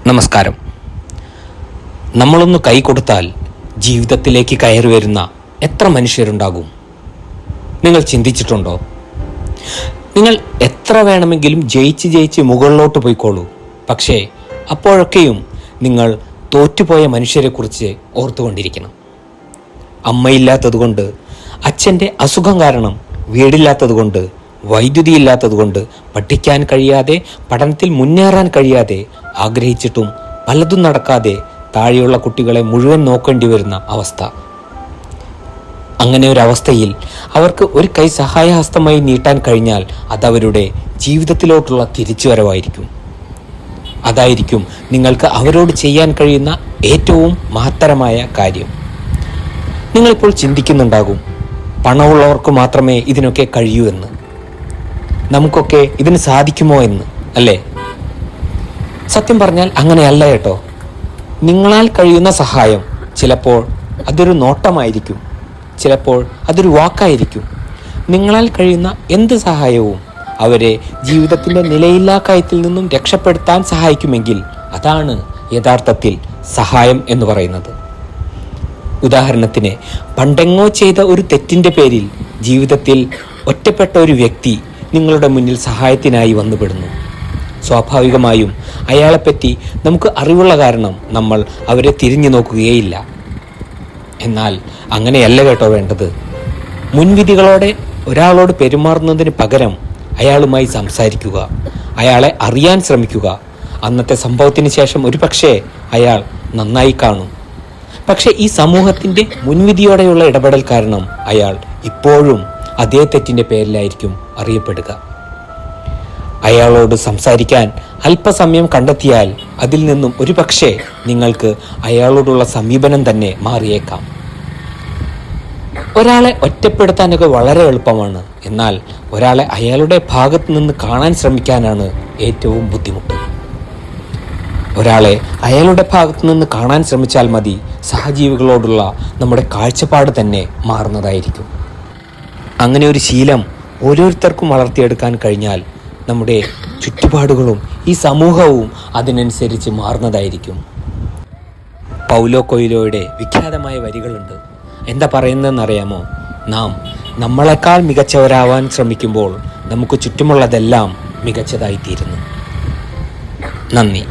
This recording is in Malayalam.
നമസ്കാരം. നമ്മളൊന്ന് കൈ കൊടുത്താൽ ജീവിതത്തിലേക്ക് കയറി വരുന്ന എത്ര മനുഷ്യരുണ്ടാകും? നിങ്ങൾ ചിന്തിച്ചിട്ടുണ്ടോ? നിങ്ങൾ എത്ര വേണമെങ്കിലും ജയിച്ച് മുകളിലോട്ട് പോയിക്കോളൂ. പക്ഷേ അപ്പോഴൊക്കെയും നിങ്ങൾ തോറ്റുപോയ മനുഷ്യരെക്കുറിച്ച് ഓർത്തുകൊണ്ടിരിക്കണം. അമ്മയില്ലാത്തതുകൊണ്ട്, അച്ഛൻ്റെ അസുഖം കാരണം വീടില്ലാത്തതുകൊണ്ട്, വൈദ്യുതി ഇല്ലാത്തതുകൊണ്ട്, പഠിക്കാൻ കഴിയാതെ, പഠനത്തിൽ മുന്നേറാൻ കഴിയാതെ, ആഗ്രഹിച്ചിട്ടും പലതും നടക്കാതെ താഴെയുള്ള കുട്ടികളെ മുഴുവൻ നോക്കേണ്ടി വരുന്ന അവസ്ഥ. അങ്ങനെ ഒരു അവസ്ഥയിൽ അവർക്ക് ഒരു കൈ സഹായഹസ്തമായി നീട്ടാൻ കഴിഞ്ഞാൽ അതവരുടെ ജീവിതത്തിലോട്ടുള്ള തിരിച്ചുവരവായിരിക്കും. അതായിരിക്കും നിങ്ങൾക്ക് അവരോട് ചെയ്യാൻ കഴിയുന്ന ഏറ്റവും മഹത്തരമായ കാര്യം. നിങ്ങളിപ്പോൾ ചിന്തിക്കുന്നുണ്ടാകും, പണമുള്ളവർക്ക് മാത്രമേ ഇതിനൊക്കെ കഴിയൂ എന്ന്. നമുക്കൊക്കെ ഇതിന് സാധിക്കുമോ എന്ന്, അല്ലേ? സത്യം പറഞ്ഞാൽ അങ്ങനെയല്ല കേട്ടോ. നിങ്ങളാൽ കഴിയുന്ന സഹായം ചിലപ്പോൾ അതൊരു നോട്ടമായിരിക്കും, ചിലപ്പോൾ അതൊരു വാക്കായിരിക്കും. നിങ്ങളാൽ കഴിയുന്ന എന്ത് സഹായവും അവരെ ജീവിതത്തിൻ്റെ നിലയില്ലാക്കയത്തിൽ നിന്നും രക്ഷപ്പെടുത്താൻ സഹായിക്കുമെങ്കിൽ അതാണ് യഥാർത്ഥത്തിൽ സഹായം എന്ന് പറയുന്നത്. ഉദാഹരണത്തിന്, പണ്ടെങ്ങോ ചെയ്ത ഒരു തെറ്റിൻ്റെ പേരിൽ ജീവിതത്തിൽ ഒറ്റപ്പെട്ട ഒരു വ്യക്തി നിങ്ങളുടെ മുന്നിൽ സഹായത്തിനായി വന്നുപെടുന്നു. സ്വാഭാവികമായും അയാളെപ്പറ്റി നമുക്ക് അറിവുള്ള കാരണം നമ്മൾ അവരെ തിരിഞ്ഞു നോക്കുകയില്ല. എന്നാൽ അങ്ങനെയല്ല കേട്ടോ വേണ്ടത്. മുൻവിധികളോടെ ഒരാളോട് പെരുമാറുന്നതിന് പകരം അയാളുമായി സംസാരിക്കുക, അയാളെ അറിയാൻ ശ്രമിക്കുക. അന്നത്തെ സംഭവത്തിന് ശേഷം ഒരുപക്ഷെ അയാൾ നന്നായി കാണും. പക്ഷെ ഈ സമൂഹത്തിൻ്റെ മുൻവിധിയോടെയുള്ള ഇടപെടൽ കാരണം അയാൾ ഇപ്പോഴും അതേ തെറ്റിൻ്റെ പേരിലായിരിക്കും അറിയപ്പെടുക. അയാളോട് സംസാരിക്കാൻ അല്പസമയം കണ്ടെത്തിയാൽ അതിൽ നിന്നും ഒരുപക്ഷെ നിങ്ങൾക്ക് അയാളോടുള്ള സമീപനം തന്നെ മാറിയേക്കാം. ഒരാളെ ഒറ്റപ്പെടുത്താനൊക്കെ വളരെ എളുപ്പമാണ്. എന്നാൽ ഒരാളെ അയാളുടെ ഭാഗത്ത് നിന്ന് കാണാൻ ശ്രമിക്കാനാണ് ഏറ്റവും ബുദ്ധിമുട്ട്. ഒരാളെ അയാളുടെ ഭാഗത്ത് നിന്ന് കാണാൻ ശ്രമിച്ചാൽ മതി സഹജീവികളോടുള്ള നമ്മുടെ കാഴ്ചപ്പാട് തന്നെ മാറുന്നതായിരിക്കും. അങ്ങനെ ഒരു ശീലം ഓരോരുത്തർക്കും വളർത്തിയെടുക്കാൻ കഴിഞ്ഞാൽ നമ്മുടെ ചുറ്റുപാടുകളും ഈ സമൂഹവും അതിനനുസരിച്ച് മാറുന്നതായിരിക്കും. പൗലോ കൊയ്ലോയുടെ വിഖ്യാതമായ വരികളുണ്ട്. എന്താ പറയുന്നതെന്നറിയാമോ? നാം നമ്മളെക്കാൾ മികച്ചവരാവാൻ ശ്രമിക്കുമ്പോൾ നമുക്ക് ചുറ്റുമുള്ളതെല്ലാം മികച്ചതായിത്തീരുന്നു. നന്ദി.